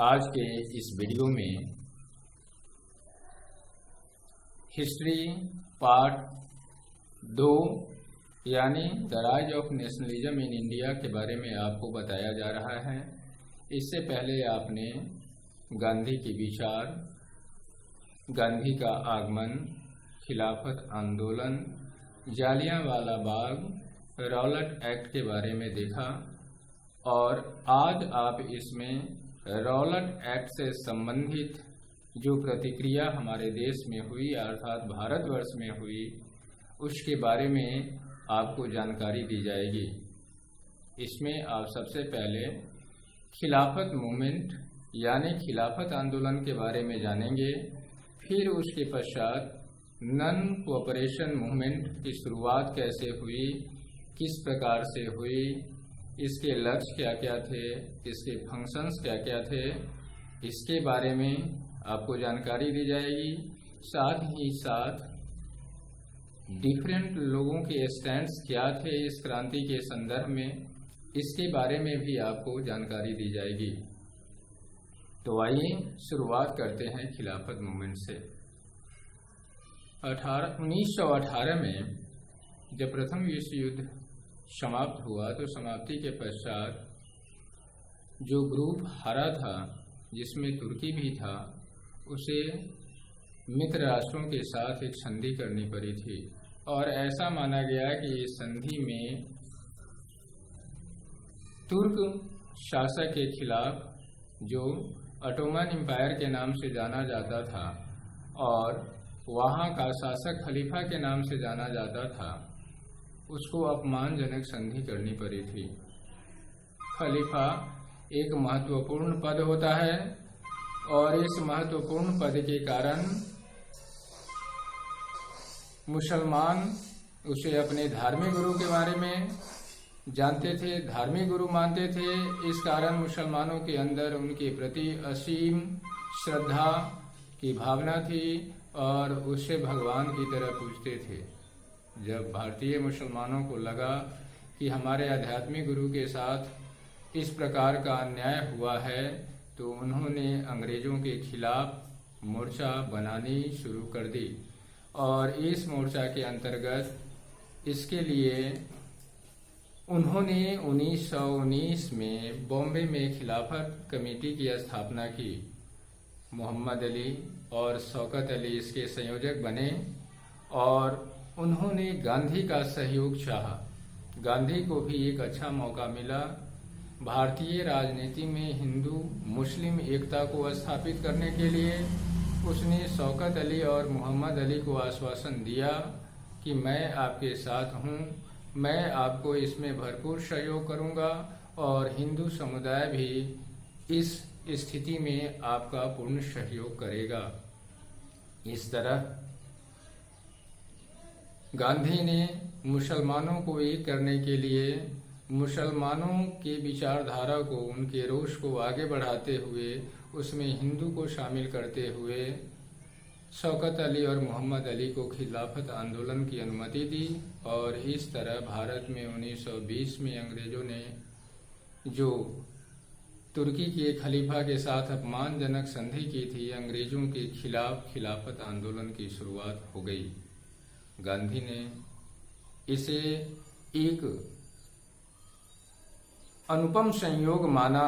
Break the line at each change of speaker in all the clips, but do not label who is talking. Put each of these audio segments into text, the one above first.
आज के इस वीडियो में हिस्ट्री पार्ट 2 यानी the rise of nationalism in India के बारे में आपको बताया जा रहा है। इससे पहले आपने गांधी के विचार, गांधी का आगमन, खिलाफत आंदोलन, जालियांवाला बाग, रॉलेट एक्ट के बारे में देखा और आज आप इसमें रॉलेट एक्ट से संबंधित जो प्रतिक्रिया हमारे देश में हुई अर्थात भारतवर्ष में हुई उसके बारे में आपको जानकारी दी जाएगी। इसमें आप सबसे पहले खिलाफत मूवमेंट यानी खिलाफत आंदोलन के बारे में जानेंगे। फिर उसके पश्चात नॉन कोऑपरेशन मूवमेंट की शुरुआत कैसे हुई, किस प्रकार से हुई, इसके लक्ष्य क्या क्या थे, इसके फंक्शंस क्या क्या थे, इसके बारे में आपको जानकारी दी जाएगी। साथ ही साथ डिफरेंट लोगों के स्टैंड्स क्या थे इस क्रांति के संदर्भ में, इसके बारे में भी आपको जानकारी दी जाएगी। तो आइए शुरुआत करते हैं खिलाफत मूवमेंट से। 1918 में जब प्रथम विश्व युद्ध समाप्त हुआ तो समाप्ति के पश्चात जो ग्रुप हारा था जिसमें तुर्की भी था, उसे मित्र राष्ट्रों के साथ एक संधि करनी पड़ी थी और ऐसा माना गया कि इस संधि में तुर्क शासक के खिलाफ जो ऑटोमन एम्पायर के नाम से जाना जाता था और वहाँ का शासक खलीफा के नाम से जाना जाता था, उसको अपमानजनक संधि करनी पड़ी थी। खलीफा एक महत्वपूर्ण पद होता है और इस महत्वपूर्ण पद के कारण मुसलमान उसे अपने धार्मिक गुरु के बारे में जानते थे, धार्मिक गुरु मानते थे। इस कारण मुसलमानों के अंदर उनके प्रति असीम श्रद्धा की भावना थी और उससे भगवान की तरह पूजते थे। जब भारतीय मुसलमानों को लगा कि हमारे आध्यात्मिक गुरु के साथ इस प्रकार का अन्याय हुआ है तो उन्होंने अंग्रेजों के खिलाफ मोर्चा बनानी शुरू कर दी और इस मोर्चा के अंतर्गत इसके लिए उन्होंने 1919 में बॉम्बे में खिलाफत कमेटी की स्थापना की। मोहम्मद अली और शौकत अली इसके संयोजक बने और उन्होंने गांधी का सहयोग चाहा। गांधी को भी एक अच्छा मौका मिला भारतीय राजनीति में हिंदू मुस्लिम एकता को स्थापित करने के लिए। उसने शौकत अली और मोहम्मद अली को आश्वासन दिया कि मैं आपके साथ हूँ, मैं आपको इसमें भरपूर सहयोग करूँगा और हिंदू समुदाय भी इस स्थिति में आपका पूर्ण सहयोग करेगा। इस तरह गांधी ने मुसलमानों को एक करने के लिए मुसलमानों के विचारधारा को, उनके रोष को आगे बढ़ाते हुए उसमें हिंदू को शामिल करते हुए शौकत अली और मोहम्मद अली को खिलाफत आंदोलन की अनुमति दी और इस तरह भारत में 1920 में अंग्रेजों ने जो तुर्की के खलीफा के साथ अपमानजनक संधि की थी, अंग्रेजों के खिलाफ खिलाफत आंदोलन की शुरुआत हो गई। गांधी ने इसे एक अनुपम संयोग माना,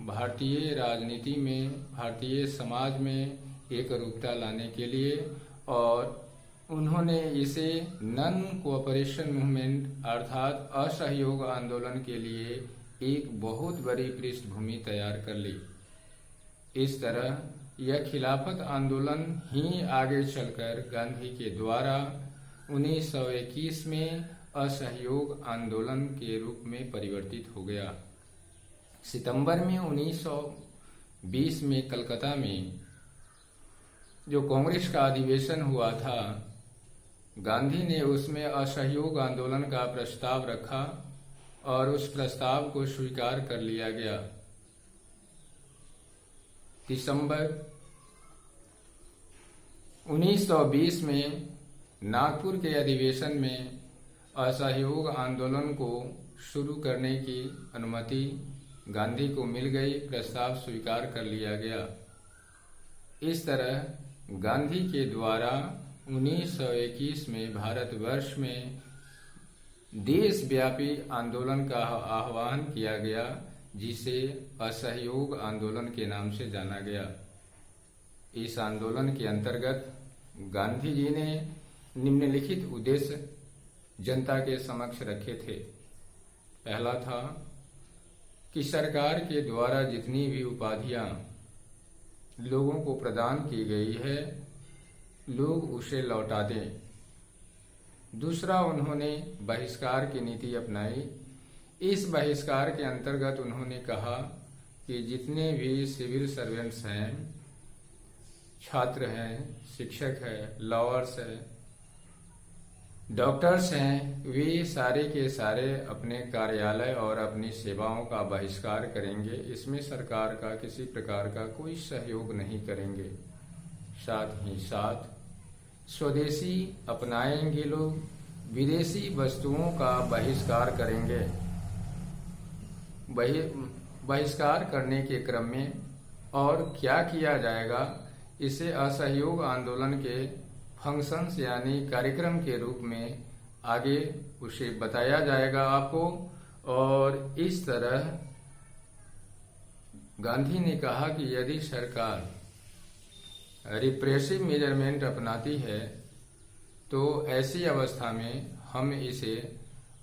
भारतीय राजनीति में, भारतीय समाज में एक रूपता लाने के लिए और उन्होंने इसे नॉन कोऑपरेशन मूवमेंट अर्थात असहयोग आंदोलन के लिए एक बहुत बड़ी पृष्ठभूमि तैयार कर ली। इस तरह यह खिलाफत आंदोलन ही आगे चलकर गांधी के द्वारा 1921 में असहयोग आंदोलन के रूप में परिवर्तित हो गया। सितंबर में 1920 में कलकत्ता में जो कांग्रेस का अधिवेशन हुआ था, गांधी ने उसमें असहयोग आंदोलन का प्रस्ताव रखा और उस प्रस्ताव को स्वीकार कर लिया गया। दिसंबर 1920 में नागपुर के अधिवेशन में असहयोग आंदोलन को शुरू करने की अनुमति गांधी को मिल गई, प्रस्ताव स्वीकार कर लिया गया। इस तरह गांधी के द्वारा 1921 में भारतवर्ष में देशव्यापी आंदोलन का आह्वान किया गया, जिसे असहयोग आंदोलन के नाम से जाना गया। इस आंदोलन के अंतर्गत गांधी जी ने निम्नलिखित उद्देश्य जनता के समक्ष रखे थे। पहला था कि सरकार के द्वारा जितनी भी उपाधियां लोगों को प्रदान की गई है, लोग उसे लौटा दें। दूसरा, उन्होंने बहिष्कार की नीति अपनाई। इस बहिष्कार के अंतर्गत उन्होंने कहा कि जितने भी सिविल सर्वेंट्स हैं, छात्र हैं, शिक्षक हैं, लॉयर्स हैं, डॉक्टर्स हैं, वे सारे के सारे अपने कार्यालय और अपनी सेवाओं का बहिष्कार करेंगे। इसमें सरकार का किसी प्रकार का कोई सहयोग नहीं करेंगे। साथ ही साथ स्वदेशी अपनाएंगे लोग, विदेशी वस्तुओं का बहिष्कार करेंगे। बहिष्कार करने के क्रम में और क्या किया जाएगा, इसे असहयोग आंदोलन के फंक्शंस यानी कार्यक्रम के रूप में आगे उसे बताया जाएगा आपको। और इस तरह गांधी ने कहा कि यदि सरकार रिप्रेसिव मेजरमेंट अपनाती है तो ऐसी अवस्था में हम इसे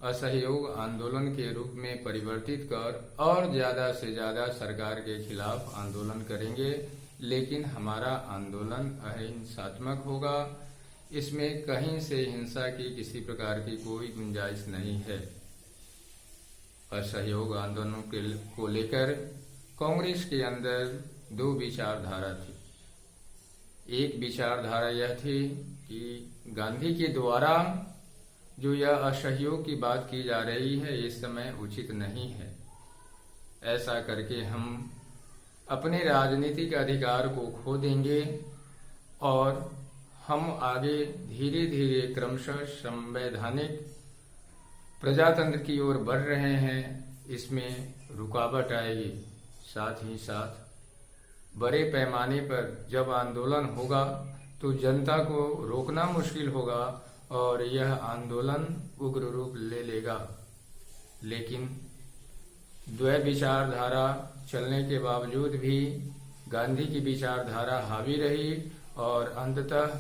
असहयोग आंदोलन के रूप में परिवर्तित कर और ज्यादा से ज्यादा सरकार के खिलाफ आंदोलन करेंगे। लेकिन हमारा आंदोलन अहिंसात्मक होगा, इसमें कहीं से हिंसा की किसी प्रकार की कोई गुंजाइश नहीं है। असहयोग आंदोलन को लेकर कांग्रेस के अंदर दो विचारधारा थी। एक विचारधारा यह थी कि गांधी के द्वारा जो यह असहयोग की बात की जा रही है, इस समय उचित नहीं है। ऐसा करके हम अपने राजनीतिक अधिकार को खो देंगे और हम आगे धीरे धीरे क्रमशः संवैधानिक प्रजातंत्र की ओर बढ़ रहे हैं, इसमें रुकावट आएगी। साथ ही साथ बड़े पैमाने पर जब आंदोलन होगा तो जनता को रोकना मुश्किल होगा और यह आंदोलन उग्र रूप ले लेगा। लेकिन द्वै विचारधारा चलने के बावजूद भी गांधी की विचारधारा हावी रही और अंततः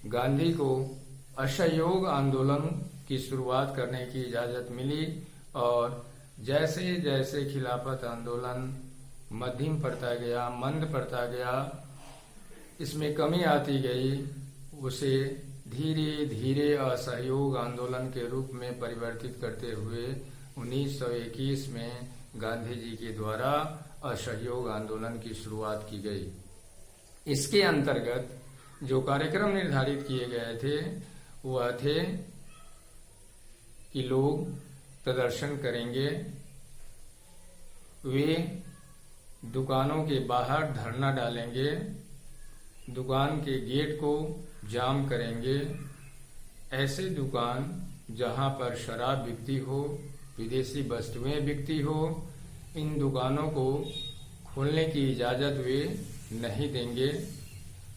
गांधी को असहयोग आंदोलन की शुरुआत करने की इजाजत मिली। और जैसे जैसे खिलाफत आंदोलन मध्यम पड़ता गया, मंद पड़ता गया, इसमें कमी आती गई, उसे धीरे धीरे असहयोग आंदोलन के रूप में परिवर्तित करते हुए 1921 में गांधी जी के द्वारा असहयोग आंदोलन की शुरुआत की गई। इसके अंतर्गत जो कार्यक्रम निर्धारित किए गए थे वह थे कि लोग प्रदर्शन करेंगे, वे दुकानों के बाहर धरना डालेंगे, दुकान के गेट को जाम करेंगे। ऐसे दुकान जहां पर शराब बिकती हो, विदेशी वस्तुएं बिकती हो, इन दुकानों को खोलने की इजाजत वे नहीं देंगे।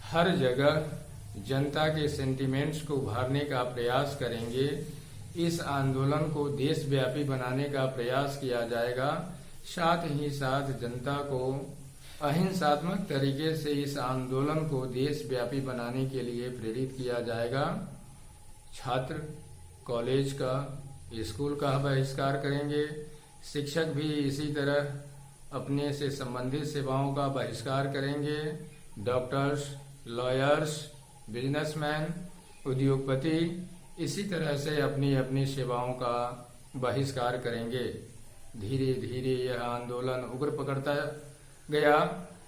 हर जगह जनता के सेंटिमेंट्स को उभारने का प्रयास करेंगे। इस आंदोलन को देशव्यापी बनाने का प्रयास किया जाएगा। साथ ही साथ जनता को अहिंसात्मक तरीके से इस आंदोलन को देशव्यापी बनाने के लिए प्रेरित किया जाएगा। छात्र कॉलेज का, स्कूल का बहिष्कार करेंगे। शिक्षक भी इसी तरह अपने से संबंधित सेवाओं का बहिष्कार करेंगे। डॉक्टर्स, लॉयर्स, बिजनेसमैन, उद्योगपति इसी तरह से अपनी अपनी सेवाओं का बहिष्कार करेंगे। धीरे धीरे यह आंदोलन उग्र पकड़ता गया,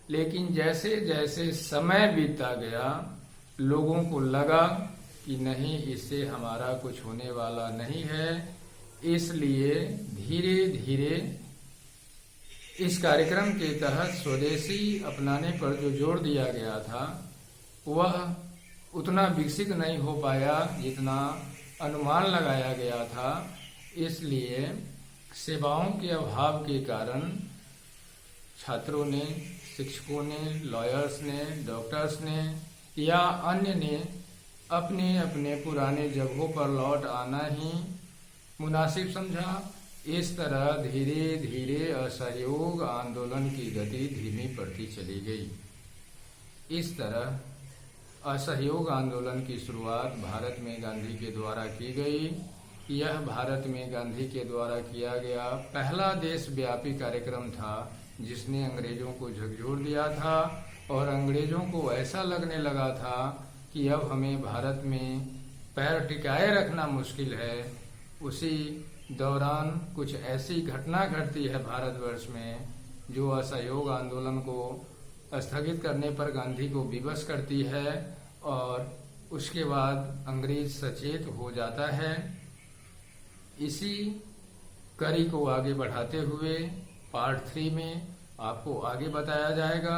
लेकिन जैसे जैसे समय बीतता गया लोगों को लगा कि नहीं, इससे हमारा कुछ होने वाला नहीं है। इसलिए धीरे धीरे इस कार्यक्रम के तहत स्वदेशी अपनाने पर जो जोर दिया गया था वह उतना विकसित नहीं हो पाया जितना अनुमान लगाया गया था। इसलिए सेवाओं के अभाव के कारण छात्रों ने, शिक्षकों ने, लॉयर्स ने, डॉक्टर्स ने या अन्य ने अपने अपने पुराने जगहों पर लौट आना ही मुनासिब समझा। इस तरह धीरे धीरे असहयोग आंदोलन की गति धीमी पड़ती चली गई। इस तरह असहयोग आंदोलन की शुरुआत भारत में गांधी के द्वारा की गई। यह भारत में गांधी के द्वारा किया गया पहला देशव्यापी कार्यक्रम था जिसने अंग्रेजों को झकझोर दिया था और अंग्रेजों को ऐसा लगने लगा था कि अब हमें भारत में पैर टिकाए रखना मुश्किल है। उसी दौरान कुछ ऐसी घटना घटती है भारतवर्ष में जो असहयोग आंदोलन को स्थगित करने पर गांधी को विवश करती है और उसके बाद अंग्रेज सचेत हो जाता है। इसी कड़ी को आगे बढ़ाते हुए पार्ट 3 में आपको आगे बताया जाएगा।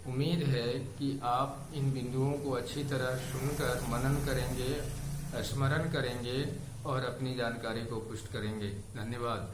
उम्मीद है कि आप इन बिंदुओं को अच्छी तरह सुनकर मनन करेंगे, स्मरण करेंगे और अपनी जानकारी को पुष्ट करेंगे। धन्यवाद।